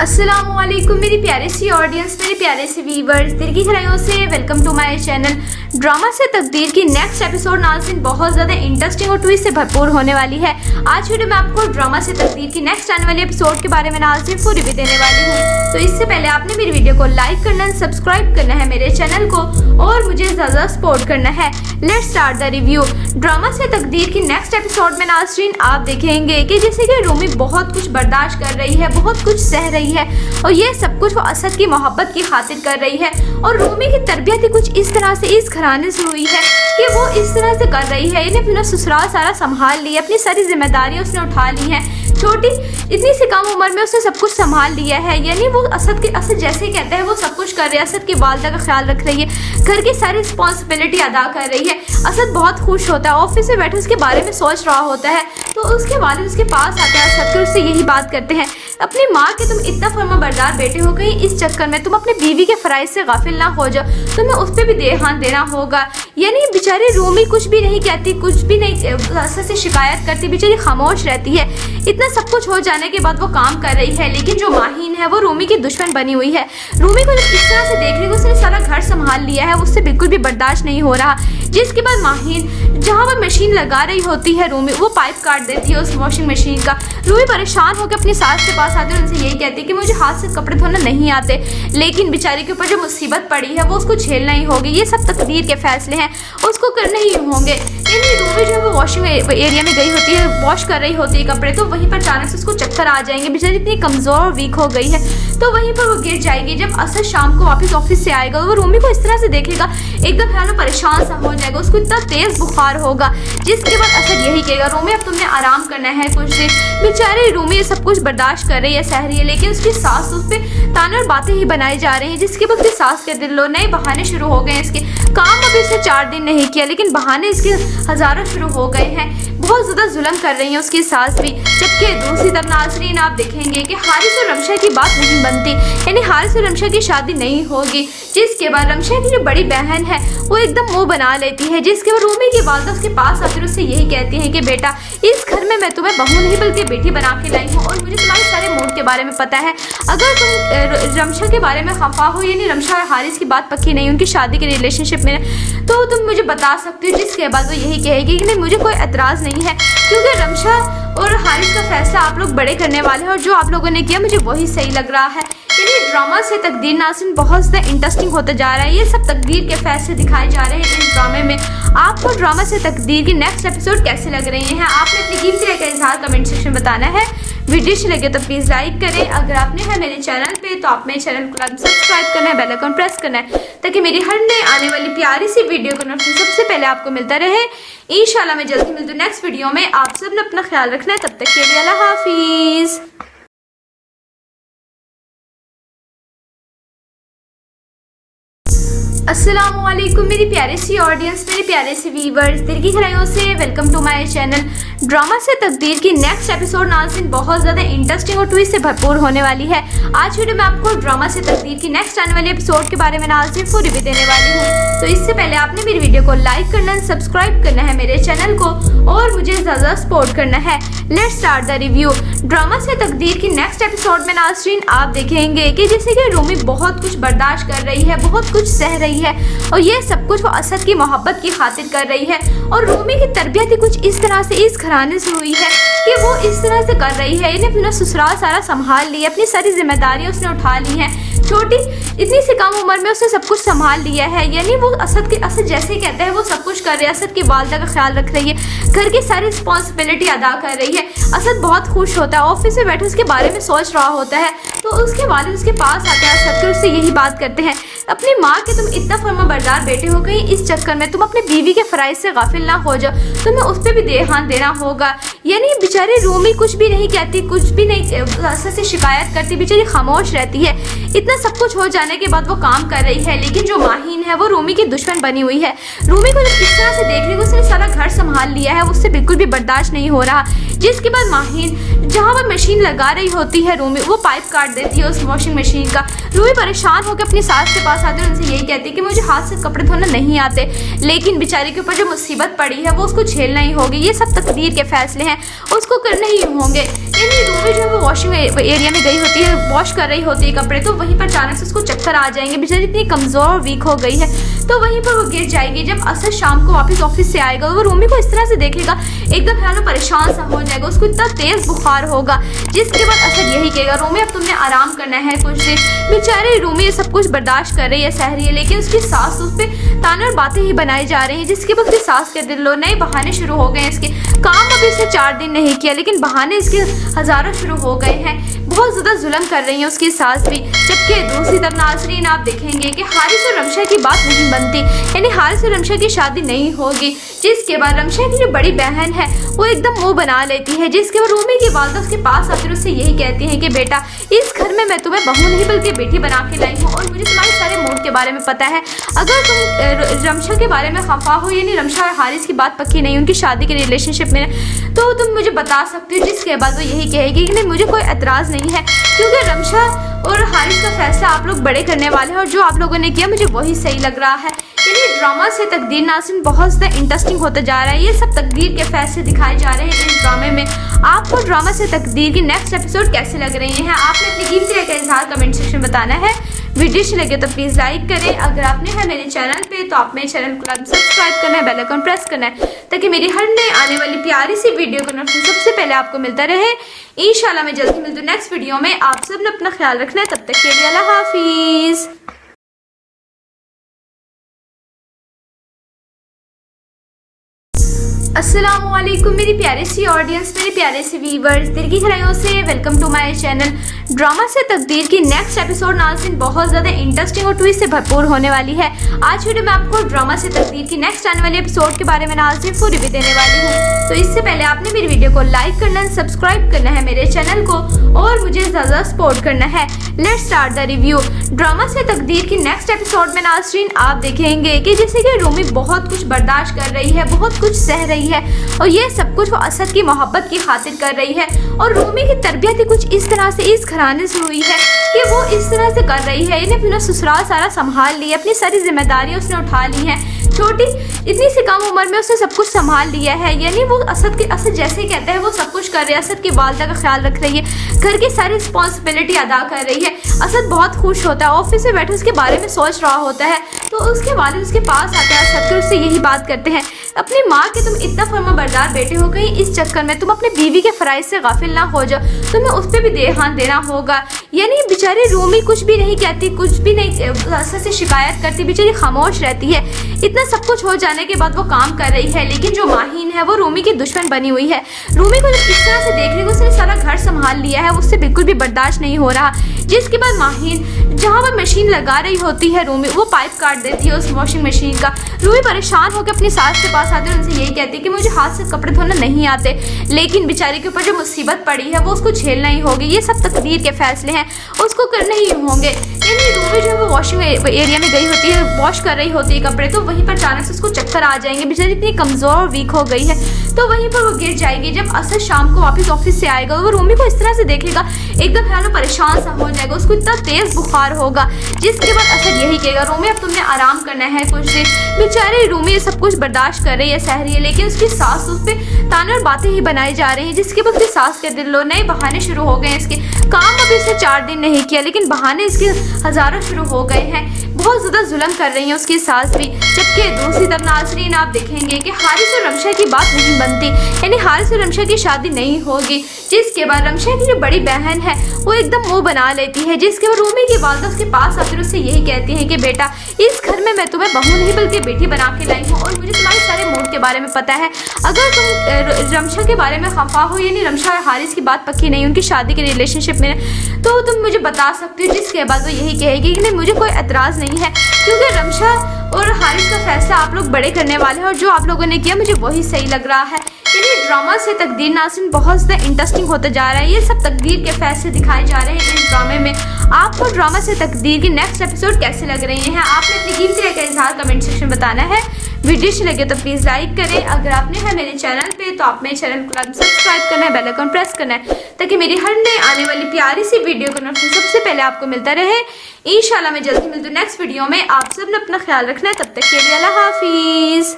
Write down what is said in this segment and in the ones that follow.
अस्सलामुअलैकुम मेरी प्यारे सी ऑडियंस, मेरे प्यारे से व्यूवर्स, दिल की गहराइयों से welcome to my channel. Drama से तकदीर की नेक्स्ट एपिसोड नाज़रीन बहुत ज़्यादा इंटरेस्टिंग और ट्विस्ट से भरपूर होने वाली है। आज वीडियो में आपको ड्रामा से तकदीर की नेक्स्ट आने वाले एपिसोड के बारे में नाज़रीन पूरी भी देने वाली हूँ। तो इससे पहले आपने मेरी वीडियो को लाइक करना, सब्सक्राइब करना है मेरे चैनल को और मुझे ज़्यादा सपोर्ट करना है। Let's start the review. Drama से तकदीर की नेक्स्ट एपिसोड में नाज़रीन आप देखेंगे कि जैसे कि रूमी बहुत कुछ बर्दाश्त कर रही है, बहुत कुछ सह रही है और ये सब कुछ वो असद की मोहब्बत की खातिर कर रही है। और रूमी की तरबियत ही कुछ इस तरह से इस घराने से हुई है कि वो इस तरह से कर रही है। इन्हें अपना ससुराल सारा संभाल लिया, अपनी सारी जिम्मेदारियां उसने उठा ली हैं। छोटी इतनी सी कम उम्र में उसने सब कुछ संभाल लिया है। यानी वो असद जैसे कहते हैं वो सब कुछ कर रही है। असद की वालदा का ख्याल रख रही है, घर की सारी रिस्पॉन्सिबिलिटी अदा कर रही है। असद बहुत खुश होता है, ऑफिस में बैठे उसके बारे में सोच रहा होता है तो उसके वालिद उसके पास आते हैं असद के, उससे यही बात करते हैं, अपनी माँ के तुम इतना फर्माबरदार बेटे हो गई, इस चक्कर में तुम अपनी बीवी के फ़राइज़ से गाफिल ना हो जाओ, तुम्हें उस पर भी ध्यान देना होगा। यानी बेचारी रूमी कुछ भी नहीं कहती, कुछ भी नहीं असद से शिकायत करती, बेचारी खामोश रहती है। इतना सब कुछ हो जाने के बाद वो काम कर रही है, लेकिन जो माहीन है वो रूमी की दुश्मन बनी हुई है। रूमी को जब इस तरह से देख रही है, उसने सारा घर संभाल लिया है, उससे बिल्कुल भी बर्दाश्त नहीं हो रहा। जिसके बाद माहीन जहाँ वो मशीन लगा रही होती है रूमी, वो पाइप काट देती है उस वॉशिंग मशीन का। रूमी परेशान होकर अपनी सास के पास आती है, उनसे यही कहती है कि मुझे हाथ से कपड़े धोना नहीं आते, लेकिन बेचारी के ऊपर जो मुसीबत पड़ी है वो उसको झेलना ही होगी। ये सब तकदीर के फैसले हैं, उसको करने ही होंगे। यानी रूमी जो वो वॉशिंग एरिया में गई होती है, वॉश कर रही होती है कपड़े, तो वहीं पर अचानक से उसको चक्कर आ जाएंगे। बेचारी इतनी कमज़ोर और वीक हो गई है तो वहीं पर वो गिर जाएगी। जब असद शाम को वापस ऑफिस से आएगा वो रूमी को इस तरह से देखेगा, एकदम ख्याल में परेशान सा हो जाएगा, उसको इतना तेज़ बुखार होगा। जिसके बाद असद यही कहेगा, रूमी अब तुमने आराम करना है कुछ दिन। बेचारी रूमी सब कुछ बर्दाश्त कर रही है, सह रही है, लेकिन उसकी सास उस पर ताने और बातें ही बनाई जा रही हैं। जिसके बाद उसकी सास के दिल नए बहाने शुरू हो गए हैं। इसके काम अभी इसने 4 दिन नहीं किया, लेकिन बहाने इसके हज़ारों शुरू हो गए हैं। बहुत ज़्यादा जुल्म कर रही है उसकी सास भी। जबकि दूसरी तरफ नाज़रीन आप देखेंगे कि हारिस और रमशा की बात नहीं बनती, यानी हारिस और रमशा की शादी नहीं होगी। जिसके बाद रमशा की जो बड़ी बहन है वो एकदम मुंह बना लेती है। जिसके बाद रूमी की वालदा उसके पास आकर उससे यही कहती है कि बेटा इस घर में मैं तुम्हें बहू नहीं बल्कि बेटी बना के लाई हूँ और मुझे तुम्हारे सारे मूड के बारे में पता है। अगर तुम रमशा के बारे में खफा हो, यानी रमशा और हारिस की बात पक्की नहीं, उनकी शादी के रिलेशनशिप में, तो तुम मुझे बता सकती हो। जिसके बाद वो यही कहेगी कि नहीं मुझे कोई एतराज़ नहीं है, क्योंकि रमशा और हारिस का फैसला आप लोग बड़े करने वाले हैं और जो आप लोगों ने किया मुझे वही सही लग रहा है। यानी ड्रामा से तकदीर नाज़रीन बहुत ज़्यादा इंटरेस्टिंग होता जा रहा है। ये सब तकदीर के फैसले दिखाए जा रहे हैं इस ड्रामे में। आपको ड्रामा से तकदीर की नेक्स्ट एपिसोड कैसे लग रहे हैं, आपने अपनी कीमती राय का इजहार कमेंट सेक्शन में बताना है। वीडियो अच्छी लगे तो प्लीज़ लाइक करें। अगर आपने है मेरे चैनल पे तो आप मेरे चैनल को सब्सक्राइब करना है, बेल आइकन प्रेस करना है, ताकि मेरी हर नई आने वाली प्यारी सी वीडियो का नोटिफिकेशन सबसे पहले आपको मिलता रहे। इंशाल्लाह मैं जल्दी मिलती हूँ नेक्स्ट वीडियो में। आप सब ने अपना ख्याल रखना है, तब तक के लिए अल्लाह हाफिज़। अस्सलामुअलैकुम मेरी प्यारे सी ऑडियंस, मेरे प्यारे से व्यूवर्स, दिल की गहराइयों से welcome to my channel. Drama से तकदीर की नेक्स्ट एपिसोड नाज़रीन बहुत ज़्यादा इंटरेस्टिंग और ट्विस्ट से भरपूर होने वाली है। आज वीडियो में आपको ड्रामा से तकदीर की नेक्स्ट आने वाले एपिसोड के बारे में नाज़रीन पूरी भी देने वाली हूँ। तो इससे पहले आपने मेरी वीडियो को लाइक करना, सब्सक्राइब करना है मेरे चैनल को और मुझे ज़्यादा सपोर्ट करना है। Let's start the review. Drama से तकदीर की नेक्स्ट एपिसोड में नाज़रीन आप देखेंगे कि जैसे कि रूमी बहुत कुछ बर्दाश्त कर रही है, बहुत कुछ सह रही है और ये सब कुछ वो असद की मोहब्बत की खातिर कर रही है। और रूमी की तरबियत ही कुछ इस तरह से इस घराने से हुई है कि वो इस तरह से कर रही है। इन्हें अपना ससुराल सारा संभाल लिया, अपनी सारी जिम्मेदारियां उसने उठा ली हैं। छोटी इतनी सी कम उम्र में उसने सब कुछ संभाल लिया है। यानी वो असद जैसे कहते हैं वो सब कुछ कर रही है। असद की वालदा का ख्याल रख रही है, घर की सारी रिस्पॉन्सिबिलिटी अदा कर रही है। असद बहुत खुश होता है, ऑफिस में बैठे उसके बारे में सोच रहा होता है तो उसके वालिद उसके पास आते हैं असद के, उससे यही बात करते हैं, अपनी माँ के तुम इतना फर्माबरदार बेटे हो गई, इस चक्कर में तुम अपनी बीवी के फ़राइज़ से गाफिल ना हो जाओ, तुम्हें उस पर भी ध्यान देना होगा। यानी बेचारी रूमी कुछ भी नहीं कहती, कुछ भी नहीं असद से शिकायत करती, बेचारी खामोश रहती है। इतना सब कुछ हो जाने के बाद वो काम कर रही है, लेकिन जो माहीन है वो रूमी की दुश्मन बनी हुई है। रूमी को जब इस तरह से देख रही है, उसने सारा घर संभाल लिया है, उससे बिल्कुल भी बर्दाश्त नहीं हो रहा। जिसके बाद माहीन जहाँ वो मशीन लगा रही होती है रूमी, वो पाइप काट देती है उस वॉशिंग मशीन का। रूमी परेशान होकर अपनी सास के पास आती है, उनसे यही कहती है कि मुझे हाथ से कपड़े धोना नहीं आते, लेकिन बेचारी के ऊपर जो मुसीबत पड़ी है वो उसको झेलना ही होगी। ये सब तकदीर के फैसले हैं, उसको करने ही होंगे। यानी रूमी जो है वो वॉशिंग एरिया में गई होती है, वॉश कर रही होती है कपड़े, तो वहीं पर अचानक से उसको चक्कर आ जाएंगे। बेचारी इतनी कमजोर और वीक हो गई है, तो वहीं पर वो गिर जाएगी। जब असद शाम को वापस ऑफिस से आएगा, वो रूमी को इस तरह से देखेगा, एकदम ख्याल में परेशान सा हो जाएगा, उसको इतना तेज बुखार होगा। जिसके बाद असद यही कहेगा, रूमी अब तुमने आराम करना है कुछ दिन। बेचारी रूमी सब कुछ बर्दाश्त कर रही है, सह रही है, लेकिन उसकी सास उस पर ताने और बातें ही बनाई जा रही हैं। जिसके बाद उसकी सास के दिल नए बहाने शुरू हो गए हैं। इसके काम अभी इसने 4 दिन नहीं किया, लेकिन बहाने इसके हजारों शुरू हो गए हैं। बहुत ज़्यादा जुल्म कर रही है उसकी सास भी। जबकि दूसरी तरफ नाज़रीन आप देखेंगे कि हारिस और रमशा की बात नहीं बनती, यानी हारिस और रमशा की शादी नहीं होगी। जिसके बाद रमशा की जो बड़ी बहन है वो एकदम मुंह बना लेती है। जिसके बाद रूमी की वालदा उसके पास आकर उससे यही कहती है कि बेटा, इस घर में मैं तुम्हें बहू नहीं बल्कि बेटी बना के लाई हूँ, और मुझे तुम्हारे सारे मूड के बारे में पता है। अगर तुम रमशा के बारे में खफा हो, यानी रमशा और हारिस की बात पक्की नहीं, उनकी शादी के रिलेशनशिप में, तो तुम मुझे बता सकते हो। जिसके बाद वो यही कहेगी कि नहीं, मुझे कोई एतराज़ नहीं है, क्योंकि रमशा और हारिस का फैसला आप लोग बड़े करने वाले हैं, और जो आप लोगों ने किया मुझे वही सही लग रहा है। यानी ड्रामा से तकदीर नाज़रीन बहुत ज़्यादा इंटरेस्टिंग होता जा रहा है। ये सब तकदीर के फैसले दिखाए जा रहे हैं इस ड्रामे में। आपको ड्रामा से तकदीर की नेक्स्ट एपिसोड कैसे लग रहे हैं, आपने अपनी कीमती राय का इजहार कमेंट सेक्शन में बताना है। वीडियो अच्छी लगे तो प्लीज़ लाइक करें। अगर आपने है मेरे चैनल पे, तो आप मेरे चैनल को सब्सक्राइब करना है, बेल आइकन प्रेस करना है, ताकि मेरी हर नई आने वाली प्यारी सी वीडियो का नोटिफिकेशन सबसे पहले आपको मिलता रहे। इंशाल्लाह मैं जल्दी मिलती हूँ नेक्स्ट वीडियो में। आप सब ने अपना ख्याल रखना है, तब तक के लिए अल्लाह हाफिज़। अस्सलामुअलैकुम मेरी प्यारे सी ऑडियंस, मेरे प्यारे से व्यूवर्स, दिल की गहराइयों से welcome to my channel. Drama से तकदीर की नेक्स्ट एपिसोड नाज़रीन बहुत ज़्यादा इंटरेस्टिंग और ट्विस्ट से भरपूर होने वाली है। आज वीडियो में आपको ड्रामा से तकदीर की नेक्स्ट आने वाली एपिसोड के बारे में नाज़रीन फुल रिव्यू देने वाली हूँ। तो इससे पहले आपने मेरी वीडियो को लाइक करना है, सब्सक्राइब करना है मेरे चैनल को, और मुझे ज़्यादा सपोर्ट करना है। Let's start the review. Drama से तकदीर की नेक्स्ट एपिसोड में नाज़रीन आप देखेंगे कि जैसे कि रूमी बहुत कुछ बर्दाश्त कर रही है, बहुत कुछ सह रही है, और ये सब कुछ वो असद की मोहब्बत की खातिर कर रही है। और रूमी की तरबियत ही कुछ इस तरह से इस घराने से हुई है कि वो इस तरह से कर रही है। इन्हें अपना ससुराल सारा संभाल लिया, अपनी सारी जिम्मेदारियां उसने उठा ली हैं। छोटी इतनी सी कम उम्र में उसने सब कुछ संभाल लिया है। यानी वो असद जैसे कहते हैं वो सब कुछ कर रही है। असद की वालदा का ख्याल रख रही है, घर की सारी रिस्पॉन्सिबिलिटी अदा कर रही है। असद बहुत खुश होता है, ऑफिस में बैठे उसके बारे में सोच रहा होता है, तो उसके वालिद उसके पास आते हैं असद के, उससे यही बात करते हैं, अपनी माँ के तुम इतना फर्माबरदार बेटे हो, कहीं इस चक्कर में तुम अपनी बीवी के फ़राइज़ से गाफिल ना हो जाओ, तुम्हें उस पर भी ध्यान देना होगा। यानी बेचारी रूमी कुछ भी नहीं कहती, कुछ भी नहीं असद से शिकायत करती, बेचारी खामोश रहती है। इतना सब कुछ हो जाने के बाद वो काम कर रही है, लेकिन जो माहीन है वो रूमी की दुश्मन बनी हुई है। रूमी को जब इस तरह से देख रही है, उसने सारा घर संभाल लिया है, उससे बिल्कुल भी बर्दाश्त नहीं हो रहा। जिसके बाद माहीन जहाँ पर मशीन लगा रही होती है रूमी, वो पाइप काट देती है उस वॉशिंग मशीन का। रूमी परेशान होकर अपनी सास के पास आती है, उनसे यही कहती है कि मुझे हाथ से कपड़े धोना नहीं आते, लेकिन बेचारी के ऊपर जो मुसीबत पड़ी है वो उसको झेलना ही होगी। ये सब तकदीर के फैसले हैं, उसको करने ही होंगे। यानी रूमी जो है वो वॉशिंग एरिया में गई होती है, वॉश कर रही होती है कपड़े, तो वहीं पर अचानक से उसको चक्कर आ जाएंगे। बेचारी इतनी कमज़ोर और वीक हो गई है, तो वहीं पर वो गिर जाएगी। जब असद शाम को वापस ऑफिस से आएगा, वो रूमी को इस तरह से देखेगा, एकदम ख्याल में परेशान सा हो जाएगा, उसको इतना तेज बुखार होगा। जिसके बाद असद यही कहेगा, रूमी अब तुमने आराम करना है कुछ दिन। बेचारी रूमी सब कुछ बर्दाश्त कर रही है, सह रही है, लेकिन उसकी सास उस पर ताने और बातें ही बनाई जा रही हैं। जिसके बाद उसकी सास के दिल नए बहाने शुरू हो गए हैं। इसके काम अभी इसने 4 दिन नहीं किया, लेकिन बहाने इसके हजारों शुरू हो गए हैं। बहुत ज़्यादा जुल्म कर रही है उसकी सास भी। जबकि दूसरी तरफ नाज़रीन आप देखेंगे कि हारिस और रमशा की बात नहीं बनती, यानी हारिस और रमशा की शादी नहीं होगी। जिसके बाद रमशा की जो बड़ी बहन है वो एकदम मुंह बना लेती है। जिसके बाद रूमी की वालदा उसके पास आकर उससे यही कहती है कि बेटा, इस घर में मैं तुम्हें बहू नहीं बल्कि बेटी बना के लाई हूँ, और मुझे तुम्हारे सारे मूड के बारे में पता है। अगर तुम रमशा के बारे में खफा हो, यानी रमशा और हारिस की बात पक्की नहीं, उनकी शादी के रिलेशनशिप में, तो तुम मुझे बता सकते हो। जिसके बाद वो यही कहेगी कि नहीं, मुझे कोई एतराज़ नहीं है, क्योंकि रमशा और हारिस का फैसला आप लोग बड़े करने वाले हैं, और जो आप लोगों ने किया मुझे वही सही लग रहा है। यानी ड्रामा से तकदीर नाज़रीन बहुत ज़्यादा इंटरेस्टिंग होता जा रहा है। ये सब तकदीर के फैसले दिखाए जा रहे हैं इस ड्रामे में। आपको ड्रामा से तकदीर की नेक्स्ट एपिसोड कैसे लग रहे हैं, आपने अपनी कीमती राय का इजहार कमेंट सेक्शन में बताना है। वीडियो अच्छी लगे तो प्लीज़ लाइक करें। अगर आपने है मेरे चैनल पे, तो आप मेरे चैनल को सब्सक्राइब करना है, बेल आइकन प्रेस करना है, ताकि मेरी हर नई आने वाली प्यारी सी वीडियो का नोटिफिकेशन सबसे पहले आपको मिलता रहे। इंशाल्लाह मैं जल्दी मिलती हूँ नेक्स्ट वीडियो में। आप सब ने अपना ख्याल रखना है, तब तक के लिए अल्लाह हाफिज़।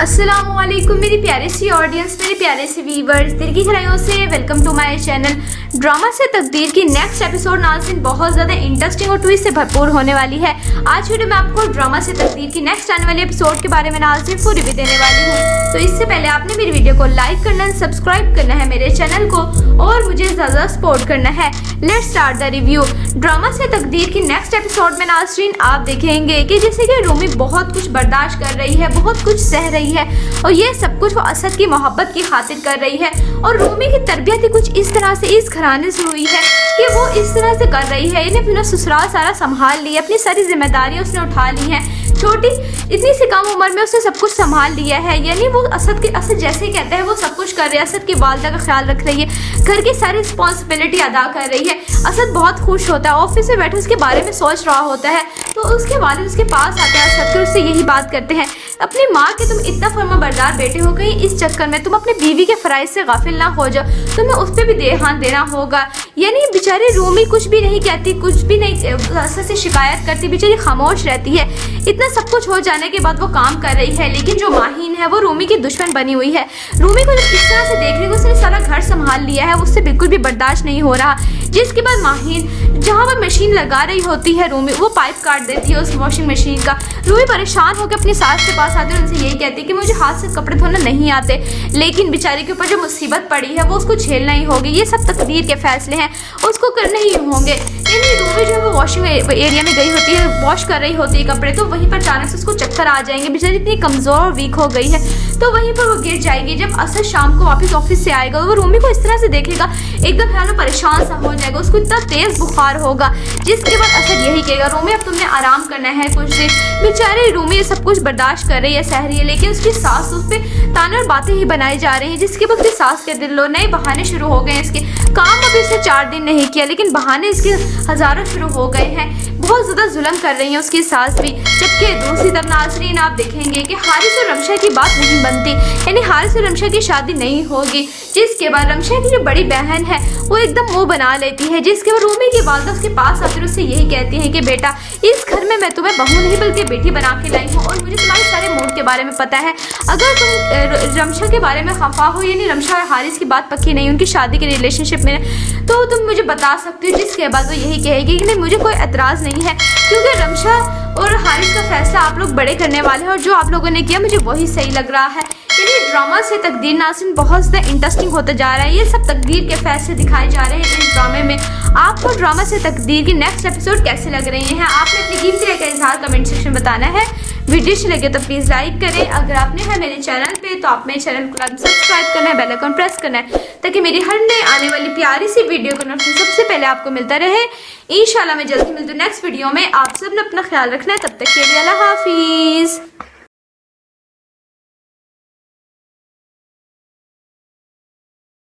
अस्सलामुअलैकुम मेरी प्यारे सी ऑडियंस, मेरे प्यारे से व्यूवर्स, दिल की गहराइयों से welcome to my channel. Drama से तकदीर की नेक्स्ट एपिसोड नाज़रीन बहुत ज़्यादा इंटरेस्टिंग और ट्विस्ट से भरपूर होने वाली है। आज वीडियो में आपको ड्रामा से तकदीर की नेक्स्ट आने वाले एपिसोड के बारे में नाज़रीन पूरी भी देने वाली हूँ। तो इससे पहले आपने मेरी वीडियो को लाइक करना है, सब्सक्राइब करना है मेरे चैनल को और मुझे ज़्यादा सपोर्ट करना है। Let's start the review. Drama से तकदीर की नेक्स्ट एपिसोड में नाज़रीन आप देखेंगे कि जैसे कि रूमी बहुत कुछ बर्दाश्त कर रही है, बहुत कुछ सह रही है और ये सब कुछ वो असद की मोहब्बत की खातिर कर रही है। और रूमी की तरबियत ही कुछ इस तरह से इस घराने से हुई है कि वो इस तरह से कर रही है। इन्हें अपना ससुराल सारा संभाल लिया, अपनी सारी जिम्मेदारियां उसने उठा ली हैं। छोटी इतनी सी कम उम्र में उसने सब कुछ संभाल लिया है। यानी वो असद जैसे ही कहते हैं वो सब कुछ कर रही है। असद की वालदा का ख्याल रख रही है, घर की सारी रिस्पॉन्सिबिलिटी अदा कर रही है। असद बहुत खुश होता है, ऑफिस में बैठे उसके बारे में सोच रहा होता है। तो उसके वालिद उसके पास आते हैं असद के, उससे यही बात करते हैं, अपनी माँ के तुम इतना फर्माबरदार बेटे हो, कहीं इस चक्कर में तुम अपनी बीवी के फ़राइज़ से गाफिल ना हो जाओ, तुम्हें उस पर भी ध्यान देना होगा। यानी बेचारी रूमी कुछ भी नहीं कहती, कुछ भी नहीं असद से शिकायत करती, बेचारी खामोश रहती है। इतना सब कुछ हो जाने के बाद वो काम कर रही है, लेकिन जो माहीन है वो रूमी की दुश्मन बनी हुई है। रूमी को जब इस तरह से देख रही है, उसने सारा घर संभाल लिया है, उससे बिल्कुल भी बर्दाश्त नहीं हो रहा। जिसके बाद माहीन जहाँ पर मशीन लगा रही होती है रूमी, वो पाइप काट देती है उस वॉशिंग मशीन का। रूमी परेशान होकर अपनी सास के पास आती है, उनसे यही कहती है कि मुझे हाथ से कपड़े धोना नहीं आते, लेकिन बेचारी के ऊपर जो मुसीबत पड़ी है वो उसको झेलना ही होगी। ये सब तकदीर के फैसले हैं, उसको करने ही होंगे। यानी रूमी जो है वो वॉशिंग एरिया में गई होती है, वॉश कर रही होती है कपड़े, तो वहीं पर अचानक से उसको चक्कर आ जाएंगे। बेचारी इतनी कमज़ोर और वीक हो गई है, तो वहीं पर वो गिर जाएगी। जब असद शाम को वापस ऑफिस से आएगा, वो रूमी को इस तरह से देखेगा, एकदम ख्याल परेशान सा हो जाएगा, उसको इतना तेज़ बुखार होगा। जिसके बाद असद यही कहेगा, रूमी अब तुमने आराम करना है कुछ दिन। बेचारी रूमी सब कुछ बर्दाश्त कर रही है, सह रही है, लेकिन उसकी सास उस पर ताने और बातें ही बनाई जा रही हैं। जिसके बाद उसकी सास के दिल लो नए बहाने शुरू हो गए हैं। इसके काम अभी इसने 4 दिन नहीं किया, लेकिन बहाने इसके हज़ारों शुरू हो गए हैं। बहुत ज़्यादा जुल्म कर रही है उसकी सास भी। जबकि दूसरी तरफ नाज़रीन आप देखेंगे कि हारिस और रमशा की बात नहीं बनती, यानी हारिस और रमशा की शादी नहीं होगी। जिसके बाद रमशा की जो बड़ी बहन है वो एकदम मुँह बना लेती है। जिसके बाद रूमी की वालदा उसके पास आकर उससे यही कहती है कि बेटा, इस घर में मैं तुम्हें बहू नहीं बल्कि बेटी बना के लाई हूँ और मुझे तुम्हारे सारे मूड के बारे में पता है। अगर तुम रमशा के बारे में खफा हो, यानी रमशा और हारिस की बात पक्की नहीं, उनकी शादी के रिलेशनशिप में, तो तुम मुझे बता सकती हो। जिसके बाद वो यही कहेगी कि नहीं, मुझे कोई एतराज़ नहीं है, क्योंकि रमशा और हारिस का फैसला आप लोग बड़े करने वाले हैं और जो आप लोगों ने किया मुझे वही सही लग रहा है। यानी ड्रामा से तकदीर नाज़रीन बहुत ज़्यादा इंटरेस्टिंग होता जा रहा है। ये सब तकदीर के फैसले दिखाए जा रहे हैं इस ड्रामे में। आपको ड्रामा से तकदीर की नेक्स्ट एपिसोड कैसे लग रही हैं, आपने अपनी कीमती राय का इजहार कमेंट सेक्शन में बताना है। वीडियो अच्छी लगे तो प्लीज़ लाइक करें। अगर आपने है मेरे चैनल पे तो आप मेरे चैनल को सब्सक्राइब करना है, बेल आइकन प्रेस करना है, ताकि मेरी हर नई आने वाली प्यारी सी वीडियो का नोटिफिकेशन सबसे पहले आपको मिलता रहे। इंशाल्लाह मैं जल्दी मिलती हूँ नेक्स्ट वीडियो में। आप सब ने अपना ख्याल रखना है, तब तक के लिए अल्लाह हाफिज़।